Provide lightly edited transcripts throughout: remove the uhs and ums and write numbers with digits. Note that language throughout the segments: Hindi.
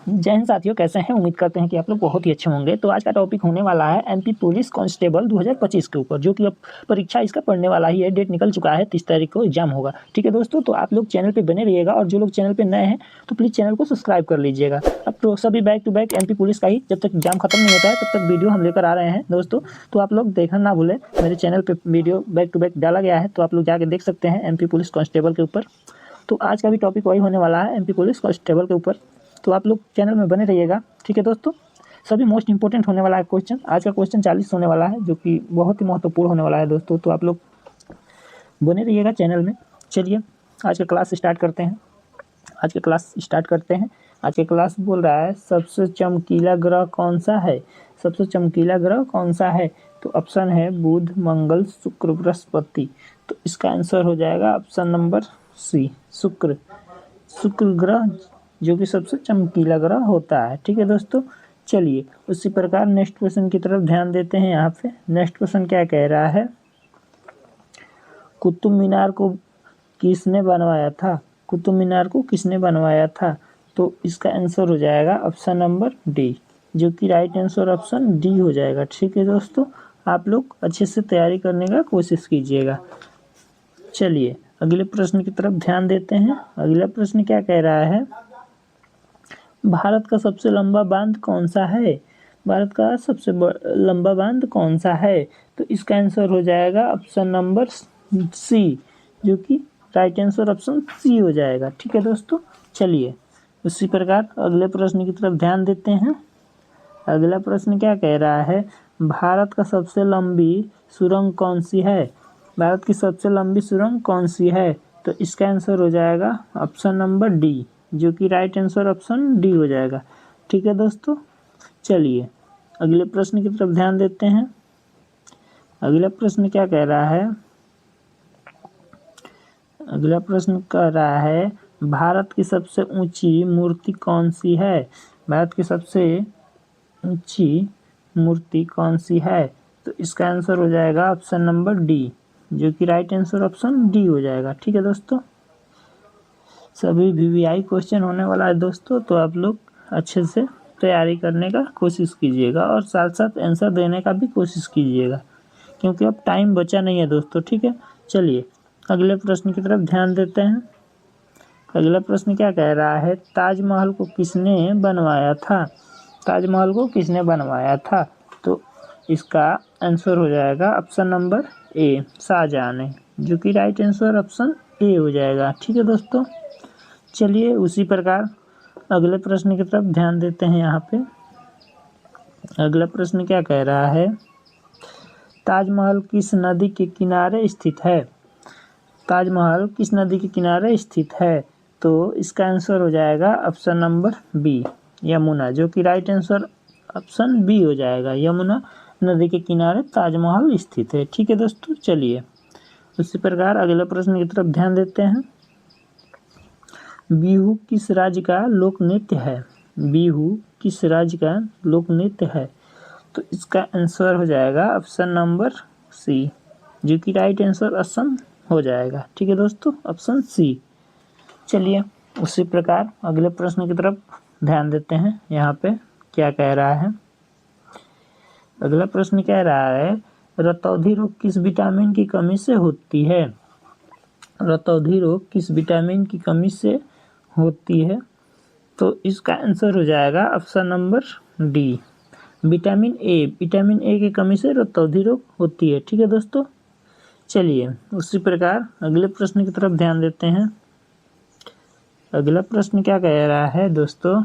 जय हिंद साथियों, कैसे हैं? उम्मीद करते हैं कि आप लोग बहुत ही अच्छे होंगे। तो आज का टॉपिक होने वाला है एमपी पुलिस कांस्टेबल 2025 के ऊपर, जो कि अब परीक्षा इसका पढ़ने वाला ही है। डेट निकल चुका है, 30 तारीख को एग्जाम होगा। ठीक है दोस्तों, तो आप लोग चैनल पे बने रहिएगा, और जो लोग चैनल पे नए हैं तो प्लीज़ चैनल को सब्सक्राइब कर लीजिएगा। अब तो सभी back to back MP police का ही जब तक एग्जाम खत्म नहीं होता है तब तक वीडियो हम लेकर आ रहे हैं दोस्तों। तो आप लोग देखना ना भूलें, मेरे चैनल पर वीडियो बैक टू बैक डाला गया है, तो आप लोग जाके देख सकते हैं एमपी पुलिस कांस्टेबल के ऊपर। तो आज का भी टॉपिक वही होने वाला है, एमपी पुलिस कांस्टेबल के ऊपर। तो आप लोग चैनल में बने रहिएगा। ठीक है दोस्तों, सभी मोस्ट इंपॉर्टेंट होने वाला है क्वेश्चन। आज का क्वेश्चन 40 होने वाला है, जो कि बहुत ही महत्वपूर्ण होने वाला है दोस्तों। तो आप लोग बने रहिएगा चैनल में। चलिए आज का क्लास स्टार्ट करते हैं। आज का क्लास बोल रहा है सबसे चमकीला ग्रह कौन सा है। सबसे चमकीला ग्रह कौन सा है? तो ऑप्शन है बुध, मंगल, शुक्र, बृहस्पति। तो इसका आंसर हो जाएगा ऑप्शन नंबर सी, शुक्र। शुक्र ग्रह जो कि सबसे चमकीला ग्रह होता है। ठीक है दोस्तों, चलिए उसी प्रकार नेक्स्ट क्वेश्चन की तरफ ध्यान देते हैं। यहाँ पे नेक्स्ट क्वेश्चन क्या कह रहा है, कुतुब मीनार को किसने बनवाया था? कुतुब मीनार को किसने बनवाया था? तो इसका आंसर हो जाएगा ऑप्शन नंबर डी, जो कि राइट आंसर ऑप्शन डी हो जाएगा। ठीक है दोस्तों, आप लोग अच्छे से तैयारी करने का कोशिश कीजिएगा। चलिए अगले प्रश्न की तरफ ध्यान देते हैं। अगला प्रश्न क्या कह रहा है, भारत का सबसे लंबा बांध कौन सा है? भारत का सबसे लंबा बांध कौन सा है? तो इसका आंसर हो जाएगा ऑप्शन नंबर सी, जो कि राइट आंसर ऑप्शन सी हो जाएगा। ठीक है दोस्तों, चलिए उसी प्रकार अगले प्रश्न की तरफ ध्यान देते हैं। अगला प्रश्न क्या कह रहा है, भारत का सबसे लंबी सुरंग कौन सी है? भारत की सबसे लंबी सुरंग कौन सी है? तो इसका आंसर हो जाएगा ऑप्शन नंबर डी, जो कि राइट आंसर ऑप्शन डी हो जाएगा। ठीक है दोस्तों, चलिए अगले प्रश्न की तरफ ध्यान देते हैं। अगला प्रश्न क्या कह रहा है, अगला प्रश्न कह रहा है भारत की सबसे ऊंची मूर्ति कौन सी है? भारत की सबसे ऊंची मूर्ति कौन सी है? तो इसका आंसर हो जाएगा ऑप्शन नंबर डी, जो कि राइट आंसर ऑप्शन डी हो जाएगा। ठीक है दोस्तों, सभी वीवीआई क्वेश्चन होने वाला है दोस्तों, तो आप लोग अच्छे से तैयारी करने का कोशिश कीजिएगा, और साथ साथ आंसर देने का भी कोशिश कीजिएगा, क्योंकि अब टाइम बचा नहीं है दोस्तों। ठीक है, चलिए अगले प्रश्न की तरफ ध्यान देते हैं। अगला प्रश्न क्या कह रहा है, ताजमहल को किसने बनवाया था? ताजमहल को किसने बनवाया था? तो इसका आंसर हो जाएगा ऑप्शन नंबर ए, शाहजहां ने, जो कि राइट आंसर ऑप्शन ए हो जाएगा। ठीक है दोस्तों, चलिए उसी प्रकार अगले प्रश्न की तरफ ध्यान देते हैं। यहाँ पे अगला प्रश्न क्या कह रहा है, ताजमहल किस नदी के किनारे स्थित है? ताजमहल किस नदी के किनारे स्थित है? तो इसका आंसर हो जाएगा ऑप्शन नंबर बी, यमुना, जो कि राइट आंसर ऑप्शन बी हो जाएगा। यमुना नदी के किनारे ताजमहल स्थित है। ठीक है दोस्तों, चलिए उसी प्रकार अगले प्रश्न की तरफ ध्यान देते हैं। बिहू किस राज्य का लोक नृत्य है? बिहू किस राज्य का लोक नृत्य है? तो इसका आंसर हो जाएगा ऑप्शन नंबर सी, जो कि राइट आंसर ऑप्शन हो जाएगा। ठीक है दोस्तों, ऑप्शन सी। चलिए उसी प्रकार अगले प्रश्न की तरफ ध्यान देते हैं। यहाँ पे क्या कह रहा है, अगला प्रश्न कह रहा है रतौंधी रोग किस विटामिन की कमी से होती है? रतौंधी रोग किस विटामिन की कमी से होती है? तो इसका आंसर हो जाएगा option number D, vitamin A. Vitamin A की कमी से रतौंधी रोग होती है। ठीक है दोस्तों, चलिए उसी प्रकार अगले प्रश्न की तरफ ध्यान देते हैं। अगला प्रश्न क्या कह रहा है दोस्तों,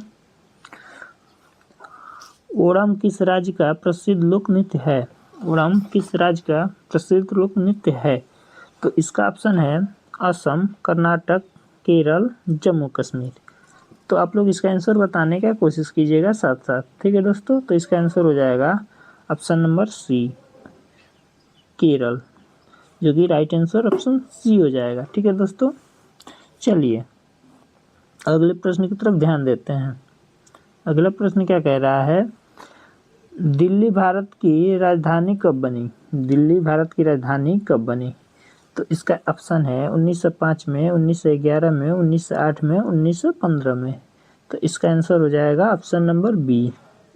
ओणम किस राज्य का प्रसिद्ध लोक नृत्य है? ओणम किस राज्य का प्रसिद्ध लोक नृत्य है? तो इसका ऑप्शन है असम, कर्नाटक, केरल, जम्मू कश्मीर। तो आप लोग इसका आंसर बताने का कोशिश कीजिएगा साथ साथ। ठीक है दोस्तों, तो इसका आंसर हो जाएगा ऑप्शन नंबर सी, केरल, जो कि राइट आंसर ऑप्शन सी हो जाएगा। ठीक है दोस्तों, चलिए अगले प्रश्न की तरफ ध्यान देते हैं। अगला प्रश्न क्या कह रहा है, दिल्ली भारत की राजधानी कब बनी? दिल्ली भारत की राजधानी कब बनी? तो इसका ऑप्शन है 1905 में, 1911 में, 1908 में, 1915 में। तो इसका आंसर हो जाएगा ऑप्शन नंबर बी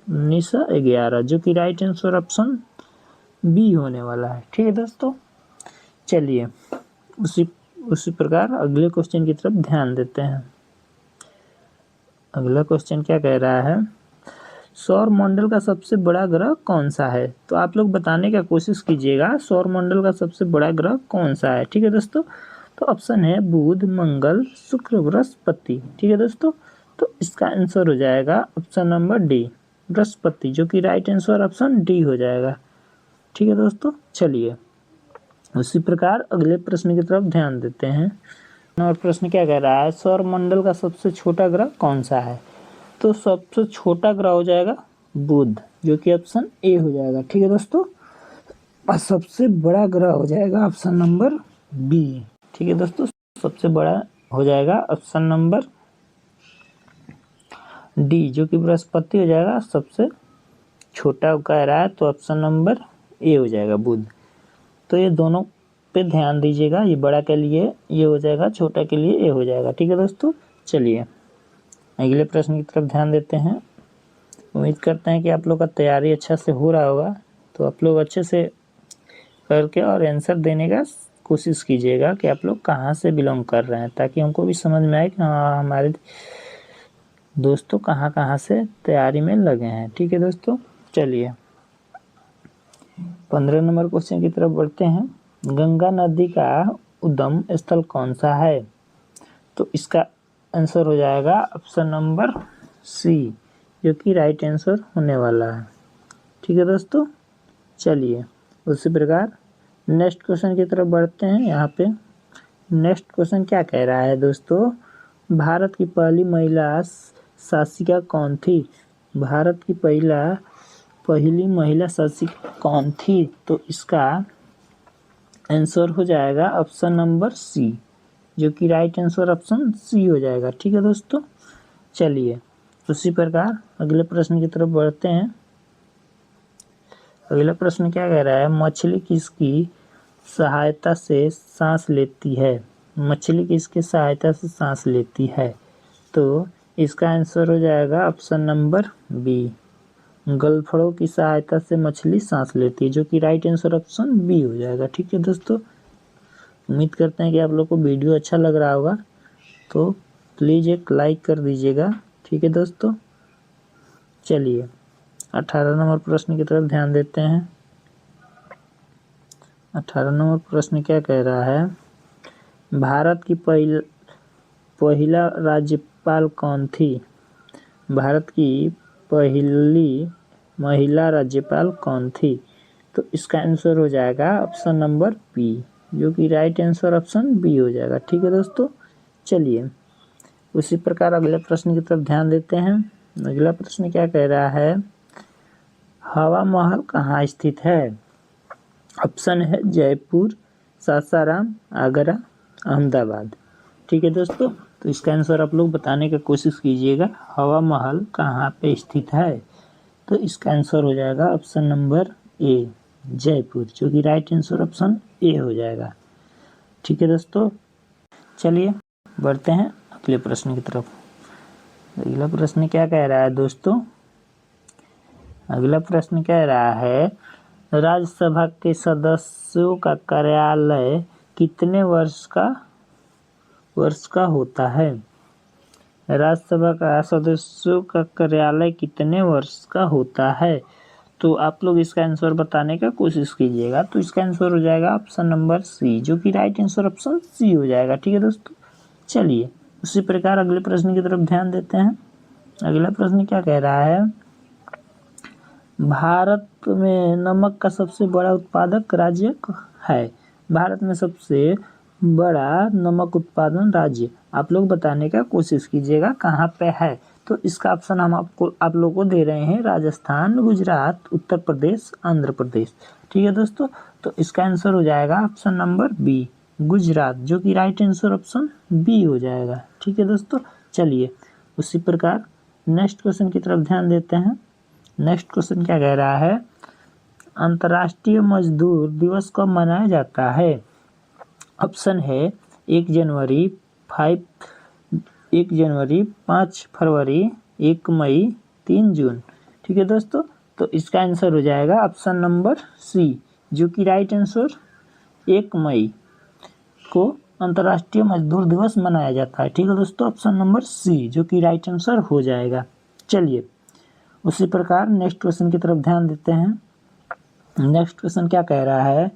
1911, जो कि राइट आंसर ऑप्शन बी होने वाला है। ठीक है दोस्तों, चलिए उसी उसी प्रकार अगले क्वेश्चन की तरफ ध्यान देते हैं। अगला क्वेश्चन क्या कह रहा है, सौर मंडल का सबसे बड़ा ग्रह कौन सा है? तो आप लोग बताने का कोशिश कीजिएगा सौर मंडल का सबसे बड़ा ग्रह कौन सा है। ठीक है दोस्तों, तो ऑप्शन है बुध, मंगल, शुक्र, बृहस्पति। ठीक है दोस्तों, तो इसका आंसर हो जाएगा ऑप्शन नंबर डी बृहस्पति, जो कि राइट आंसर ऑप्शन डी हो जाएगा। ठीक है दोस्तों, चलिए उसी प्रकार अगले प्रश्न की तरफ ध्यान देते हैं। और प्रश्न क्या कह रहा है, सौर मंडल का सबसे छोटा ग्रह कौन सा है? तो सबसे छोटा ग्रह हो जाएगा बुध, जो कि ऑप्शन ए हो जाएगा। ठीक है दोस्तों, और सबसे बड़ा ग्रह हो जाएगा ऑप्शन नंबर बी। ठीक है दोस्तों, सबसे बड़ा हो जाएगा ऑप्शन नंबर डी, जो कि बृहस्पति हो जाएगा। सबसे छोटा कह रहा है तो ऑप्शन नंबर ए हो जाएगा बुध। तो ये दोनों पे ध्यान दीजिएगा, ये बड़ा के लिए ये हो जाएगा, छोटा के लिए ए हो जाएगा। ठीक है दोस्तों, चलिए अगले प्रश्न की तरफ ध्यान देते हैं। उम्मीद करते हैं कि आप लोग का तैयारी अच्छा से हो रहा होगा, तो आप लोग अच्छे से करके और आंसर देने का कोशिश कीजिएगा कि आप लोग कहाँ से बिलोंग कर रहे हैं, ताकि हमको भी समझ में आए कि हाँ हमारे दोस्तों कहाँ कहाँ से तैयारी में लगे हैं। ठीक है दोस्तों, चलिए 15 नंबर क्वेश्चन की तरफ बढ़ते हैं। गंगा नदी का उद्गम स्थल कौन सा है? तो इसका आंसर हो जाएगा ऑप्शन नंबर सी, जो कि राइट आंसर होने वाला है। ठीक है दोस्तों, चलिए उसी प्रकार नेक्स्ट क्वेश्चन की तरफ बढ़ते हैं। यहाँ पे नेक्स्ट क्वेश्चन क्या कह रहा है दोस्तों, भारत की पहली महिला शासिका कौन थी? भारत की पहली महिला शासिका कौन थी? तो इसका आंसर हो जाएगा ऑप्शन नंबर सी, जो कि राइट आंसर ऑप्शन सी हो जाएगा। ठीक है दोस्तों, चलिए उसी प्रकार अगले प्रश्न की तरफ बढ़ते हैं। अगला प्रश्न क्या कह रहा है, मछली किसकी सहायता से सांस लेती है? मछली किसकी सहायता से सांस लेती है? तो इसका आंसर हो जाएगा ऑप्शन नंबर बी, गलफड़ों की सहायता से मछली सांस लेती है, जो कि राइट आंसर ऑप्शन बी हो जाएगा। ठीक है दोस्तों, उम्मीद करते हैं कि आप लोग को वीडियो अच्छा लग रहा होगा, तो प्लीज़ एक लाइक कर दीजिएगा। ठीक है दोस्तों, चलिए 18 नंबर प्रश्न की तरफ ध्यान देते हैं। 18 नंबर प्रश्न क्या कह रहा है, भारत की पहला राज्यपाल कौन थी? भारत की पहली महिला राज्यपाल कौन थी? तो इसका आंसर हो जाएगा ऑप्शन नंबर बी, जो कि राइट आंसर ऑप्शन बी हो जाएगा। ठीक है दोस्तों, चलिए उसी प्रकार अगले प्रश्न की तरफ ध्यान देते हैं। अगला प्रश्न क्या कह रहा है, हवा महल कहाँ स्थित है? ऑप्शन है जयपुर, सासाराम, आगरा, अहमदाबाद। ठीक है दोस्तों, तो इसका आंसर आप लोग बताने की कोशिश कीजिएगा, हवा महल कहाँ पे स्थित है? तो इसका आंसर हो जाएगा ऑप्शन नंबर ए, जयपुर, जो कि राइट आंसर ऑप्शन ए हो जाएगा। ठीक है दोस्तों, चलिए बढ़ते हैं अगले प्रश्न की तरफ। अगला प्रश्न क्या कह रहा है दोस्तों, अगला प्रश्न कह रहा है, राज्यसभा के सदस्यों का कार्यालय कितने वर्ष का होता है? राज्यसभा का सदस्यों का कार्यालय कितने वर्ष का होता है? तो आप लोग इसका आंसर बताने का कोशिश कीजिएगा। तो इसका आंसर हो जाएगा ऑप्शन नंबर सी, जो कि राइट आंसर ऑप्शन सी हो जाएगा। ठीक है दोस्तों, चलिए उसी प्रकार अगले प्रश्न की तरफ ध्यान देते हैं। अगला प्रश्न क्या कह रहा है, भारत में नमक का सबसे बड़ा उत्पादक राज्य है? भारत में सबसे बड़ा नमक उत्पादन राज्य आप लोग बताने का कोशिश कीजिएगा कहाँ पे है? तो इसका ऑप्शन हम आप लोग को दे रहे हैं, राजस्थान, गुजरात, उत्तर प्रदेश, आंध्र प्रदेश। ठीक है दोस्तों, तो इसका आंसर हो जाएगा ऑप्शन नंबर बी, गुजरात, जो कि राइट आंसर ऑप्शन बी हो जाएगा। ठीक है दोस्तों, चलिए उसी प्रकार नेक्स्ट क्वेश्चन की तरफ ध्यान देते हैं। नेक्स्ट क्वेश्चन क्या कह रहा है, अंतर्राष्ट्रीय मजदूर दिवस कब मनाया जाता है? ऑप्शन है 1 जनवरी, 5 1 जनवरी, 5 फरवरी, 1 मई, 3 जून। ठीक है दोस्तों, तो इसका आंसर हो जाएगा ऑप्शन नंबर सी, जो कि राइट आंसर 1 मई को अंतर्राष्ट्रीय मजदूर दिवस मनाया जाता है। ठीक है दोस्तों, ऑप्शन नंबर सी जो कि राइट आंसर हो जाएगा। चलिए उसी प्रकार नेक्स्ट क्वेश्चन की तरफ ध्यान देते हैं। नेक्स्ट क्वेश्चन क्या कह रहा है,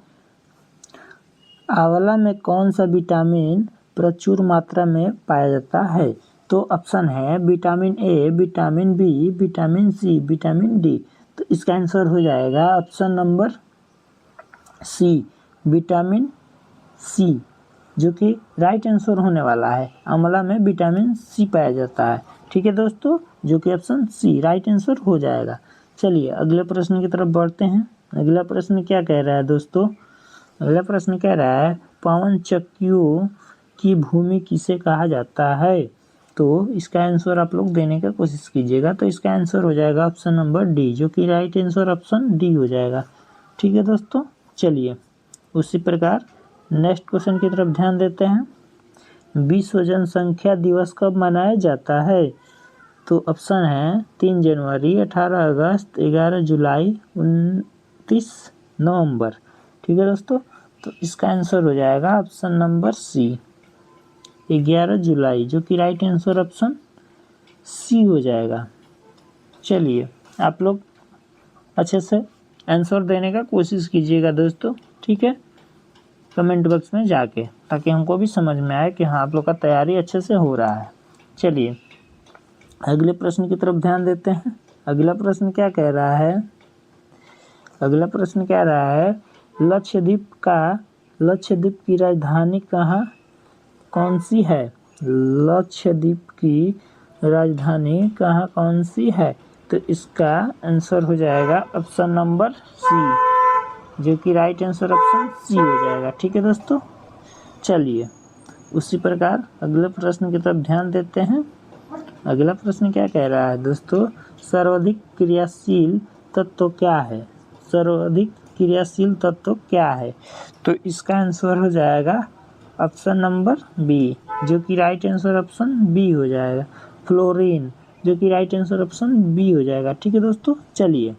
आंवला में कौन सा विटामिन प्रचुर मात्रा में पाया जाता है? तो ऑप्शन है vitamin A, vitamin B, vitamin C, vitamin D. तो इसका आंसर हो जाएगा option number C, vitamin C, जो कि राइट आंसर होने वाला है। आंवला में विटामिन सी पाया जाता है। ठीक है दोस्तों, जो कि ऑप्शन सी राइट आंसर हो जाएगा। चलिए अगले प्रश्न की तरफ बढ़ते हैं। अगला प्रश्न क्या कह रहा है दोस्तों, अगला प्रश्न कह रहा है पवन चक्कियों की भूमि किसे कहा जाता है? तो इसका आंसर आप लोग देने का कोशिश कीजिएगा। तो इसका आंसर हो जाएगा ऑप्शन नंबर डी, जो कि राइट आंसर ऑप्शन डी हो जाएगा। ठीक है दोस्तों, चलिए उसी प्रकार नेक्स्ट क्वेश्चन की तरफ ध्यान देते हैं। विश्व जनसंख्या दिवस कब मनाया जाता है? तो ऑप्शन है 3 जनवरी, 18 अगस्त, 11 जुलाई, 29 नवंबर। ठीक है दोस्तों, तो इसका आंसर हो जाएगा ऑप्शन नंबर सी, 11 जुलाई, जो कि राइट आंसर ऑप्शन सी हो जाएगा। चलिए आप लोग अच्छे से आंसर देने का कोशिश कीजिएगा दोस्तों, ठीक है, कमेंट बॉक्स में जाके, ताकि हमको भी समझ में आए कि हाँ आप लोग का तैयारी अच्छे से हो रहा है। चलिए अगले प्रश्न की तरफ ध्यान देते हैं। अगला प्रश्न क्या कह रहा है, अगला प्रश्न कह रहा है लक्षद्वीप की राजधानी कौन सी है? लक्षद्वीप की राजधानी कौन सी है? तो इसका आंसर हो जाएगा ऑप्शन नंबर सी, जो कि राइट आंसर ऑप्शन सी हो जाएगा। ठीक है दोस्तों, चलिए उसी प्रकार अगले प्रश्न की तरफ ध्यान देते हैं। अगला प्रश्न क्या कह रहा है दोस्तों, सर्वाधिक क्रियाशील तत्व क्या है? सर्वाधिक क्रियाशील तत्व क्या है? तो इसका आंसर हो जाएगा ऑप्शन नंबर बी, जो कि राइट आंसर ऑप्शन बी हो जाएगा, फ्लोरीन, जो कि राइट आंसर ऑप्शन बी हो जाएगा। ठीक है दोस्तों, चलिए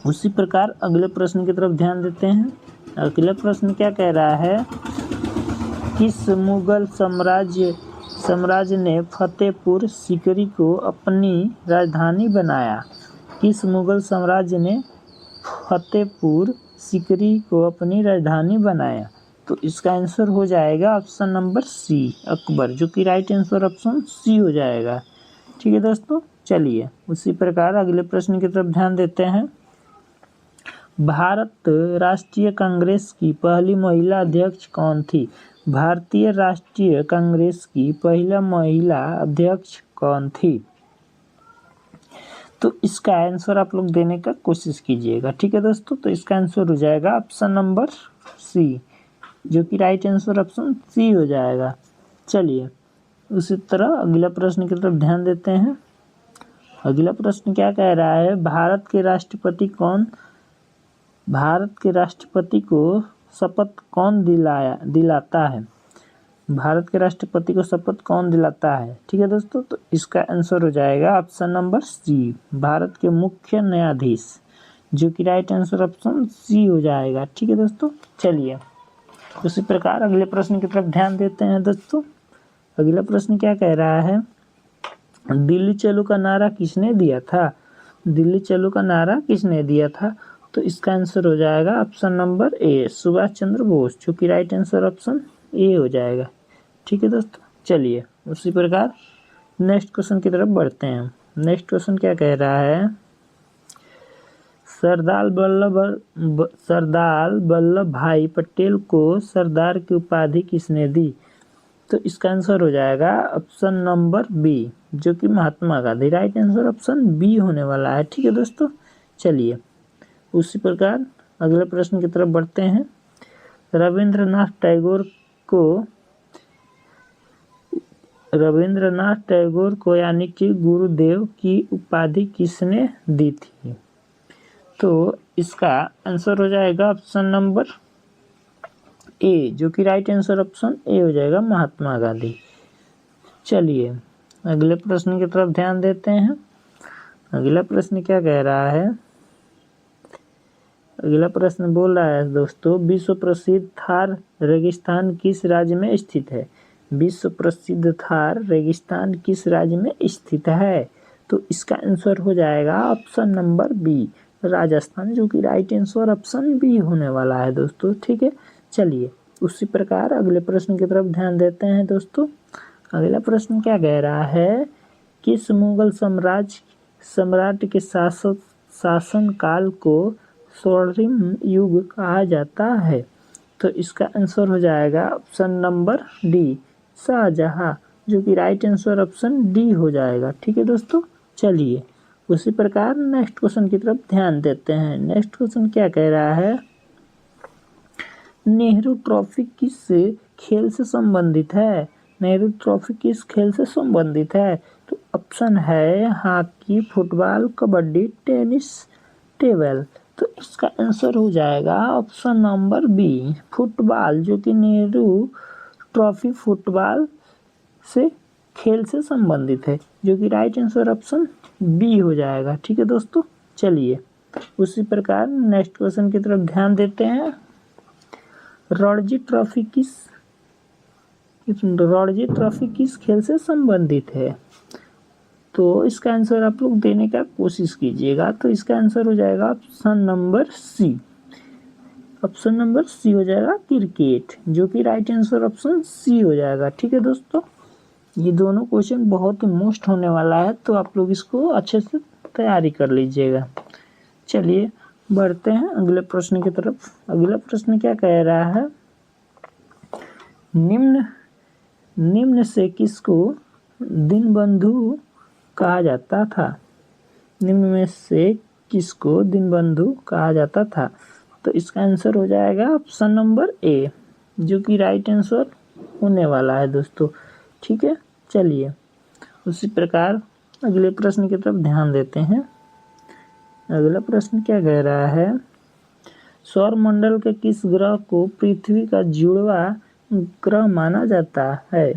उसी प्रकार अगले प्रश्न की तरफ ध्यान देते हैं। अगला प्रश्न क्या कह रहा है, किस मुगल साम्राज्य ने फतेहपुर सीकरी को अपनी राजधानी बनाया? किस मुगल साम्राज्य ने फतेहपुर सीकरी को अपनी राजधानी बनाया? तो इसका आंसर हो जाएगा ऑप्शन नंबर सी, अकबर, जो कि राइट आंसर ऑप्शन सी हो जाएगा। ठीक है दोस्तों, चलिए उसी प्रकार अगले प्रश्न की तरफ ध्यान देते हैं। भारत राष्ट्रीय कांग्रेस की पहली महिला अध्यक्ष कौन थी? भारतीय राष्ट्रीय कांग्रेस की पहला महिला अध्यक्ष कौन थी? तो इसका आंसर आप लोग देने का कोशिश कीजिएगा। ठीक है दोस्तों, तो इसका आंसर हो जाएगा ऑप्शन नंबर सी, जो कि राइट आंसर ऑप्शन सी हो जाएगा। चलिए उसी तरह अगला प्रश्न की तरफ ध्यान देते हैं। अगला प्रश्न क्या कह रहा है, भारत के राष्ट्रपति को शपथ कौन दिलाता है? भारत के राष्ट्रपति को शपथ कौन दिलाता है? ठीक है दोस्तों, तो इसका आंसर हो जाएगा ऑप्शन नंबर सी, भारत के मुख्य न्यायाधीश, जो कि राइट आंसर ऑप्शन सी हो जाएगा। ठीक है दोस्तों, चलिए उसी प्रकार अगले प्रश्न की तरफ ध्यान देते हैं दोस्तों। अगला प्रश्न क्या कह रहा है, दिल्ली चलो का नारा किसने दिया था? दिल्ली चलो का नारा किसने दिया था? तो इसका आंसर हो जाएगा option number A, Subhash Chandra Bose, जो कि राइट आंसर ऑप्शन ए हो जाएगा। ठीक है दोस्तों, चलिए उसी प्रकार नेक्स्ट क्वेश्चन की तरफ बढ़ते हैं। नेक्स्ट क्वेश्चन क्या कह रहा है, सरदार वल्लभ भाई पटेल को सरदार की उपाधि किसने दी? तो इसका आंसर हो जाएगा ऑप्शन नंबर बी, जो कि Mahatma Gandhi, right answer option B होने वाला है। ठीक है दोस्तों, चलिए उसी प्रकार अगले प्रश्न की तरफ बढ़ते हैं। रविंद्रनाथ टैगोर को यानी कि गुरुदेव की उपाधि किसने दी थी? तो इसका आंसर हो जाएगा ऑप्शन नंबर ए, जो कि राइट आंसर ऑप्शन ए हो जाएगा, महात्मा गांधी। चलिए अगले प्रश्न की तरफ ध्यान देते हैं। अगला प्रश्न क्या कह रहा है? अगला प्रश्न बोल रहा है दोस्तों, विश्व प्रसिद्ध थार रेगिस्तान किस राज्य में स्थित है? विश्व प्रसिद्ध थार रेगिस्तान किस राज्य में स्थित है? तो इसका आंसर हो जाएगा ऑप्शन नंबर बी, राजस्थान, जो कि राइट आंसर ऑप्शन बी होने वाला है दोस्तों। ठीक है, चलिए उसी प्रकार अगले प्रश्न की तरफ ध्यान देते हैं दोस्तों। अगला प्रश्न क्या कह रहा है? किस मुगल सम्राट के शासन काल को स्वर्णिम युग कहा जाता है? तो इसका आंसर हो जाएगा ऑप्शन नंबर डी, शाहजहां, जो कि राइट आंसर ऑप्शन डी हो जाएगा। ठीक है दोस्तों, चलिए उसी प्रकार नेक्स्ट क्वेश्चन की तरफ ध्यान देते हैं। नेक्स्ट क्वेश्चन क्या कह रहा है? नेहरू ट्रॉफी किस खेल से संबंधित है? नेहरू ट्रॉफी किस खेल से संबंधित है? तो ऑप्शन है hockey, football, kabaddi, tennis, table. तो इसका आंसर हो जाएगा ऑप्शन नंबर बी, फुटबॉल, जो कि नेहरू ट्रॉफी फुटबॉल से खेल से संबंधित है, जो कि राइट आंसर ऑप्शन बी हो जाएगा। ठीक है दोस्तों, चलिए उसी प्रकार नेक्स्ट क्वेश्चन की तरफ ध्यान देते हैं। रणजी ट्रॉफी किस खेल से संबंधित है? तो इसका आंसर आप लोग देने का कोशिश कीजिएगा। तो इसका आंसर हो जाएगा option number C, option number C हो जाएगा क्रिकेट, जो कि राइट आंसर ऑप्शन सी हो जाएगा। ठीक है दोस्तों, ये दोनों क्वेश्चन बहुत ही मोस्ट होने वाला है, तो आप लोग इसको अच्छे से तैयारी कर लीजिएगा। चलिए बढ़ते हैं अगले प्रश्न की तरफ। अगला प्रश्न क्या कह रहा है? निम्न से किसको दीनबंधु कहा जाता था? निम्न में से किसको दीनबंधु कहा जाता था? तो इसका आंसर हो जाएगा ऑप्शन नंबर ए, जो कि राइट आंसर होने वाला है दोस्तों। ठीक है, चलिए उसी प्रकार अगले प्रश्न की तरफ ध्यान देते हैं। अगला प्रश्न क्या कह रहा है? सौरमंडल के किस ग्रह को पृथ्वी का जुड़वा ग्रह माना जाता है?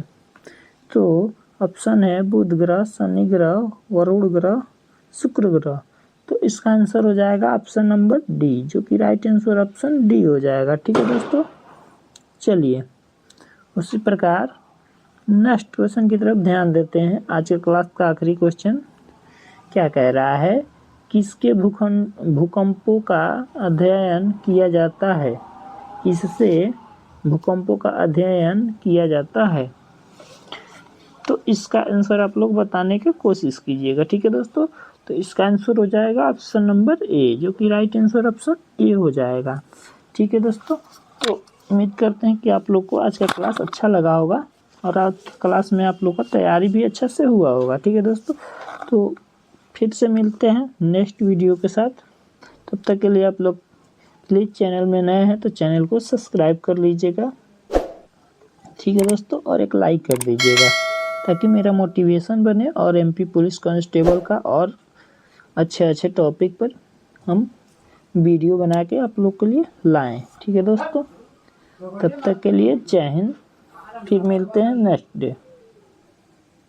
तो ऑप्शन है बुध ग्रह, शनि ग्रह, वरुण ग्रह, शुक्र ग्रह। तो इसका आंसर हो जाएगा ऑप्शन नंबर डी, जो कि राइट आंसर ऑप्शन डी हो जाएगा। ठीक है दोस्तों, चलिए उसी प्रकार नेक्स्ट क्वेश्चन की तरफ ध्यान देते हैं। आज के क्लास का आखिरी क्वेश्चन क्या कह रहा है? किसके भूकंपों का अध्ययन किया जाता है? किससे भूकंपों का अध्ययन किया जाता है? तो इसका आंसर आप लोग बताने की कोशिश कीजिएगा। ठीक है दोस्तों, तो इसका आंसर हो जाएगा ऑप्शन नंबर ए, जो कि राइट आंसर ऑप्शन ए हो जाएगा। ठीक है दोस्तों, तो उम्मीद करते हैं कि आप लोग को आज का क्लास अच्छा लगा होगा और आज क्लास में आप लोग का तैयारी भी अच्छा से हुआ होगा। ठीक है दोस्तों, तो फिर से मिलते हैं नेक्स्ट वीडियो के साथ। तब तक के लिए आप लोग प्लीज़ चैनल में नए हैं तो चैनल को सब्सक्राइब कर लीजिएगा। ठीक है दोस्तों, और एक लाइक कर दीजिएगा ताकि मेरा मोटिवेशन बने और एमपी पुलिस कांस्टेबल का और अच्छे टॉपिक पर हम वीडियो बना के आप लोग के लिए लाएं। ठीक है दोस्तों, तब तक के लिए जय हिंद, फिर मिलते हैं नेक्स्ट डे।